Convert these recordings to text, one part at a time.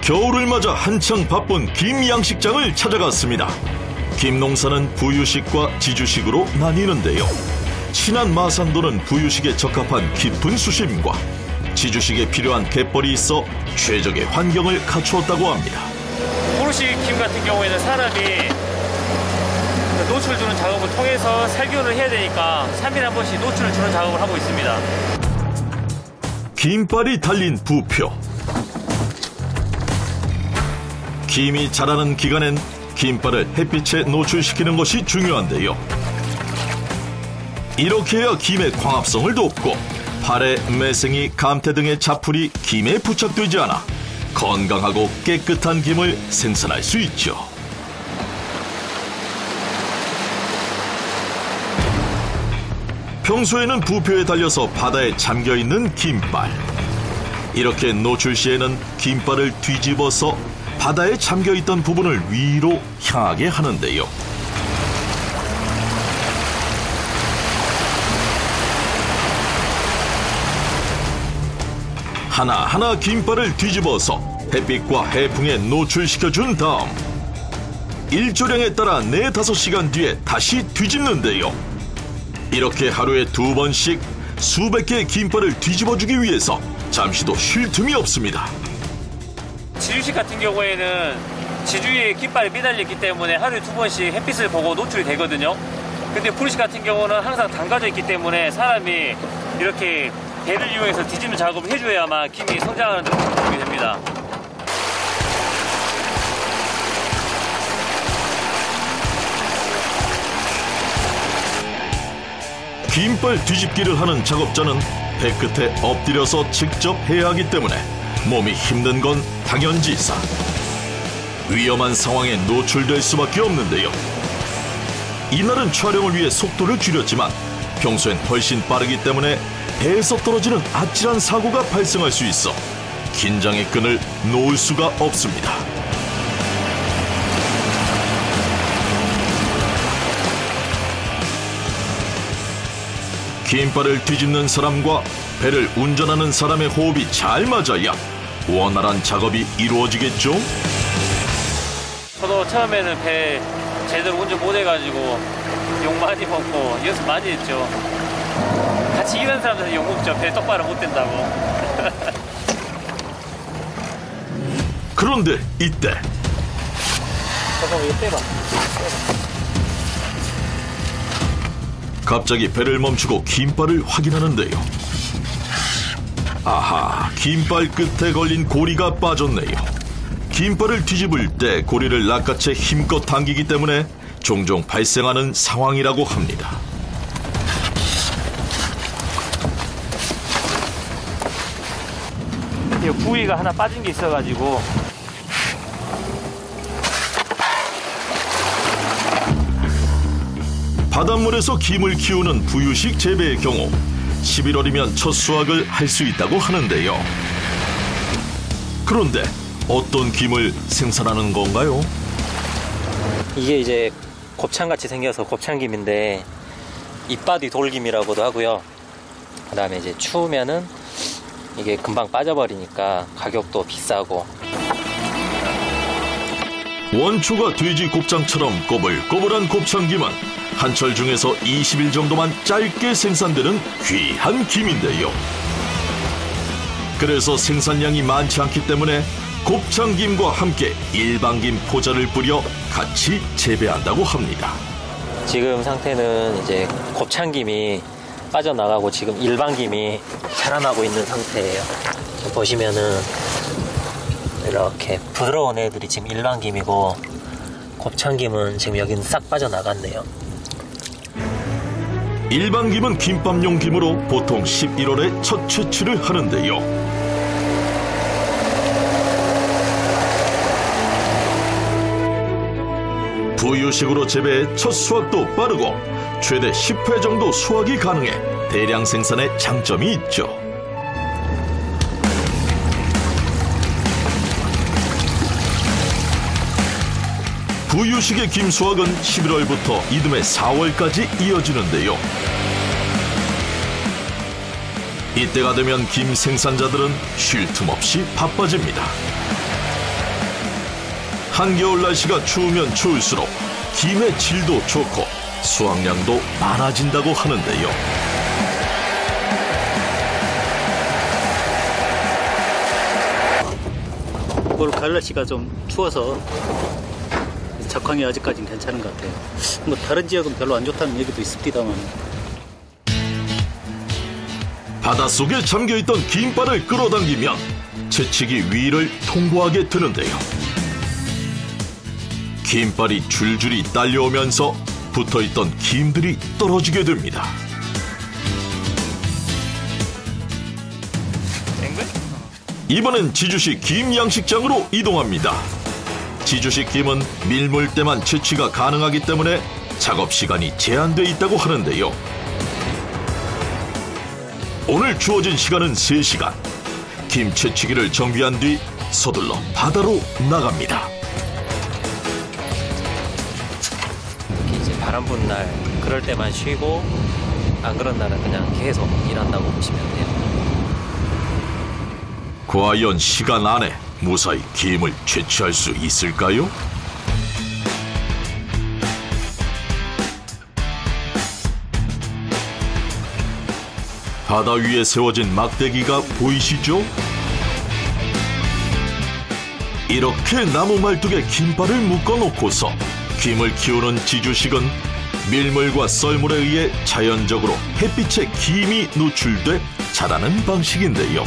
겨울을 맞아 한창 바쁜 김 양식장을 찾아갔습니다. 김 농사는 부유식과 지주식으로 나뉘는데요. 친한 마산도는 부유식에 적합한 깊은 수심과 지주식에 필요한 갯벌이 있어 최적의 환경을 갖추었다고 합니다. 포르식 김 같은 경우에는 사람이 노출 주는 작업을 통해서 살균을 해야 되니까 3일에 한 번씩 노출을 주는 작업을 하고 있습니다. 김발이 달린 부표. 김이 자라는 기간엔 김발을 햇빛에 노출시키는 것이 중요한데요. 이렇게 해야 김의 광합성을 돕고 발에 매생이, 감태 등의 잡풀이 김에 부착되지 않아 건강하고 깨끗한 김을 생산할 수 있죠. 평소에는 부표에 달려서 바다에 잠겨있는 김발. 이렇게 노출 시에는 김발을 뒤집어서 바다에 잠겨있던 부분을 위로 향하게 하는데요. 하나하나 김발을 뒤집어서 햇빛과 해풍에 노출시켜준 다음 일조량에 따라 4-5시간 뒤에 다시 뒤집는데요. 이렇게 하루에 2번씩 수백 개의 김발을 뒤집어주기 위해서 잠시도 쉴 틈이 없습니다. 지주식 같은 경우에는 지주에 김발이 매달렸기 때문에 하루에 2번씩 햇빛을 보고 노출이 되거든요. 근데 포르식 같은 경우는 항상 담가져 있기 때문에 사람이 이렇게 배를 이용해서 뒤집는 작업을 해줘야만 김이 성장하는 데 도움이 됩니다. 김발 뒤집기를 하는 작업자는 배 끝에 엎드려서 직접 해야 하기 때문에 몸이 힘든 건 당연지사. 위험한 상황에 노출될 수밖에 없는데요. 이날은 촬영을 위해 속도를 줄였지만 평소엔 훨씬 빠르기 때문에 배에서 떨어지는 아찔한 사고가 발생할 수 있어 긴장의 끈을 놓을 수가 없습니다. 김발을 뒤집는 사람과 배를 운전하는 사람의 호흡이 잘 맞아야 원활한 작업이 이루어지겠죠? 저도 처음에는 배 제대로 운전 못 해가지고 욕 많이 먹고 연습 많이 했죠. 같이 일하는 사람들한테 욕 먹죠. 배 똑바로 못 된다고. 그런데 이때 잠깐만 이거 빼봐. 갑자기 배를 멈추고 김발을 확인하는데요. 아하, 김발 끝에 걸린 고리가 빠졌네요. 김발을 뒤집을 때 고리를 낚아채 힘껏 당기기 때문에 종종 발생하는 상황이라고 합니다. 이 부위가 하나 빠진 게 있어가지고 바닷물에서 김을 키우는 부유식 재배의 경우 11월이면 첫 수확을 할 수 있다고 하는데요. 그런데 어떤 김을 생산하는 건가요? 이게 이제 곱창같이 생겨서 곱창김인데 잎바디 돌김이라고도 하고요. 그 다음에 이제 추우면은 이게 금방 빠져버리니까 가격도 비싸고. 원초가 돼지 곱창처럼 꼬불꼬불한 곱창김은 한철 중에서 20일 정도만 짧게 생산되는 귀한 김인데요. 그래서 생산량이 많지 않기 때문에 곱창김과 함께 일반김 포자를 뿌려 같이 재배한다고 합니다. 지금 상태는 이제 곱창김이 빠져나가고 지금 일반김이 자라나고 있는 상태예요. 보시면은 이렇게 부드러운 애들이 지금 일반김이고 곱창김은 지금 여기는 싹 빠져나갔네요. 일반김은 김밥용 김으로 보통 11월에 첫 채취를 하는데요. 부유식으로 재배해 첫 수확도 빠르고 최대 10회 정도 수확이 가능해 대량 생산에 장점이 있죠. 부유식의 김 수확은 11월부터 이듬해 4월까지 이어지는데요. 이때가 되면 김 생산자들은 쉴 틈 없이 바빠집니다. 한겨울 날씨가 추우면 추울수록 김의 질도 좋고 수확량도 많아진다고 하는데요. 올 가을 날씨가 좀 추워서 작황이 아직까지는 괜찮은 것 같아요. 뭐 다른 지역은 별로 안 좋다는 얘기도 있습니다만. 바닷속에 잠겨있던 김발을 끌어당기면 채치기 위를 통보하게 되는데요. 김발이 줄줄이 딸려오면서 붙어있던 김들이 떨어지게 됩니다. 이번엔 지주시 김 양식장으로 이동합니다. 지주시 김은 밀물 때만 채취가 가능하기 때문에 작업 시간이 제한돼 있다고 하는데요. 오늘 주어진 시간은 3시간. 김 채취기를 정비한 뒤 서둘러 바다로 나갑니다. 이제 바람 부는 날 그럴 때만 쉬고 안 그런 날은 그냥 계속 일한다고 보시면 돼요. 과연 시간 안에 무사히 김을 채취할 수 있을까요? 바다 위에 세워진 막대기가 보이시죠? 이렇게 나무 말뚝에 김발을 묶어놓고서 김을 키우는 지주식은 밀물과 썰물에 의해 자연적으로 햇빛에 김이 노출돼 자라는 방식인데요.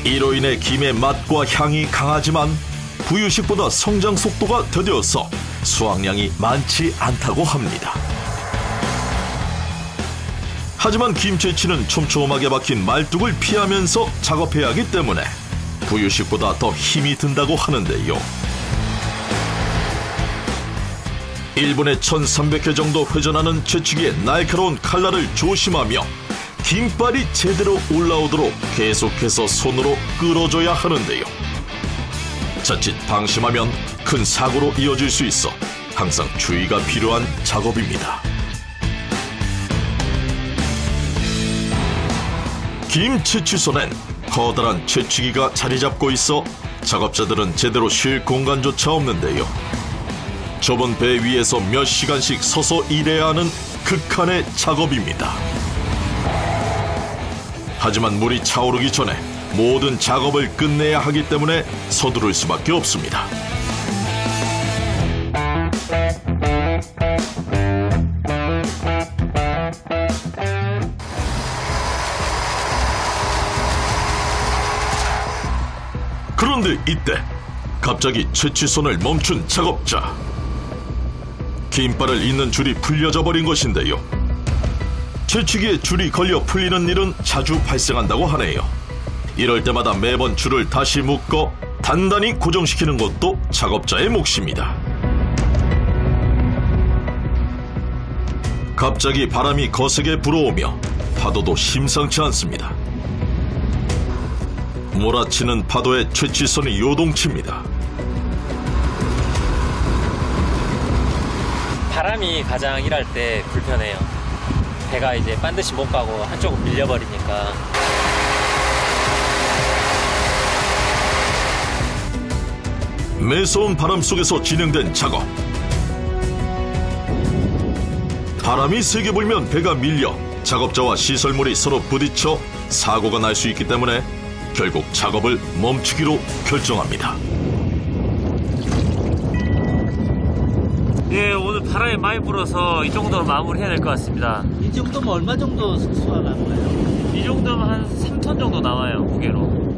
이로 인해 김의 맛과 향이 강하지만 부유식보다 성장 속도가 더뎌서 수확량이 많지 않다고 합니다. 하지만 김 채취는 촘촘하게 박힌 말뚝을 피하면서 작업해야 하기 때문에 부유식보다 더 힘이 든다고 하는데요. 1분에 1300회 정도 회전하는 채취기의 날카로운 칼날을 조심하며 김발이 제대로 올라오도록 계속해서 손으로 끌어줘야 하는데요. 자칫 방심하면 큰 사고로 이어질 수 있어 항상 주의가 필요한 작업입니다. 김 채취선엔 커다란 채취기가 자리 잡고 있어 작업자들은 제대로 쉴 공간조차 없는데요. 좁은 배 위에서 몇 시간씩 서서 일해야 하는 극한의 작업입니다. 하지만 물이 차오르기 전에 모든 작업을 끝내야 하기 때문에 서두를 수밖에 없습니다. 그런데 이때 갑자기 채취선을 멈춘 작업자. 김발을 잇는 줄이 풀려져 버린 것인데요. 채취기에 줄이 걸려 풀리는 일은 자주 발생한다고 하네요. 이럴 때마다 매번 줄을 다시 묶어 단단히 고정시키는 것도 작업자의 몫입니다. 갑자기 바람이 거세게 불어오며 파도도 심상치 않습니다. 몰아치는 파도에 채취선이 요동칩니다. 바람이 가장 일할 때 불편해요. 배가 이제 반드시 못 가고 한쪽으로 밀려버리니까. 매서운 바람 속에서 진행된 작업. 바람이 세게 불면 배가 밀려 작업자와 시설물이 서로 부딪혀 사고가 날 수 있기 때문에 결국 작업을 멈추기로 결정합니다. 예, 오늘 바람이 많이 불어서 이 정도로 마무리해야 될 것 같습니다. 이 정도면 얼마 정도 수확하는 거예요? 이 정도면 한 3톤 정도 나와요, 무게로.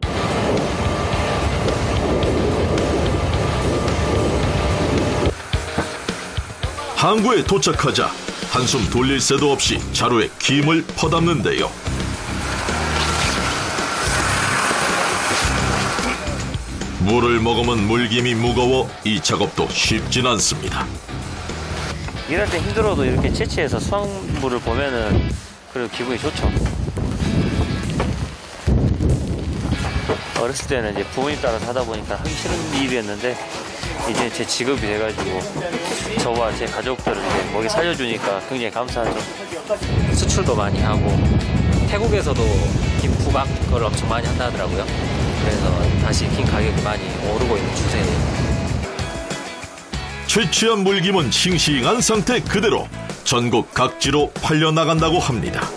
항구에 도착하자 한숨 돌릴 새도 없이 자루에 김을 퍼담는데요. 물을 머금은 물김이 무거워 이 작업도 쉽진 않습니다. 일할 때 힘들어도 이렇게 채취해서 수확물을 보면은 그래도 기분이 좋죠. 어렸을 때는 이제 부모님 따라서 하다 보니까 하기 싫은 일이었는데 이제 제 직업이 돼가지고 저와 제 가족들을 이제 먹이 살려주니까 굉장히 감사하죠. 수출도 많이 하고 태국에서도 김 구박을 엄청 많이 한다 하더라고요. 그래서 다시 김 가격이 많이 오르고 있는 추세네요. 채취한 물김은 싱싱한 상태 그대로 전국 각지로 팔려나간다고 합니다.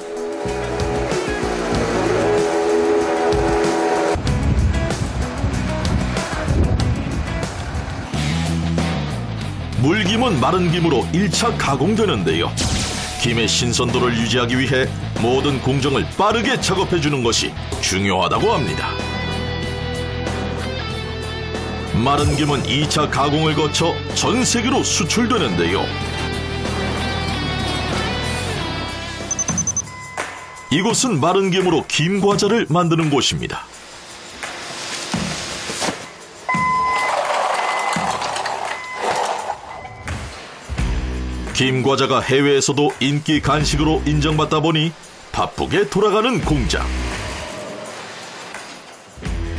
물김은 마른 김으로 1차 가공되는데요. 김의 신선도를 유지하기 위해 모든 공정을 빠르게 작업해주는 것이 중요하다고 합니다. 마른 김은 2차 가공을 거쳐 전 세계로 수출되는데요. 이곳은 마른 김으로 김과자를 만드는 곳입니다. 김과자가 해외에서도 인기 간식으로 인정받다 보니 바쁘게 돌아가는 공장.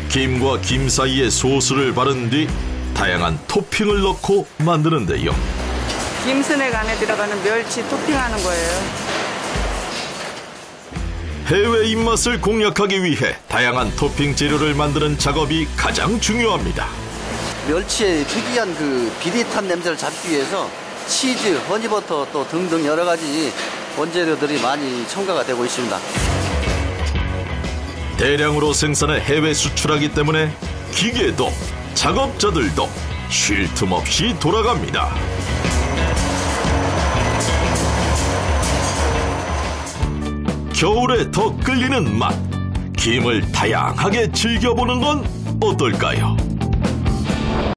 김과 김 사이에 소스를 바른 뒤 다양한 토핑을 넣고 만드는데요. 김스낵 안에 들어가는 멸치 토핑하는 거예요. 해외 입맛을 공략하기 위해 다양한 토핑 재료를 만드는 작업이 가장 중요합니다. 멸치의 특이한 그 비릿한 냄새를 잡기 위해서 치즈, 허니버터 또 등등 여러 가지 원재료들이 많이 첨가가 되고 있습니다. 대량으로 생산해 해외 수출하기 때문에 기계도 작업자들도 쉴 틈 없이 돌아갑니다. 겨울에 더 끌리는 맛, 김을 다양하게 즐겨보는 건 어떨까요?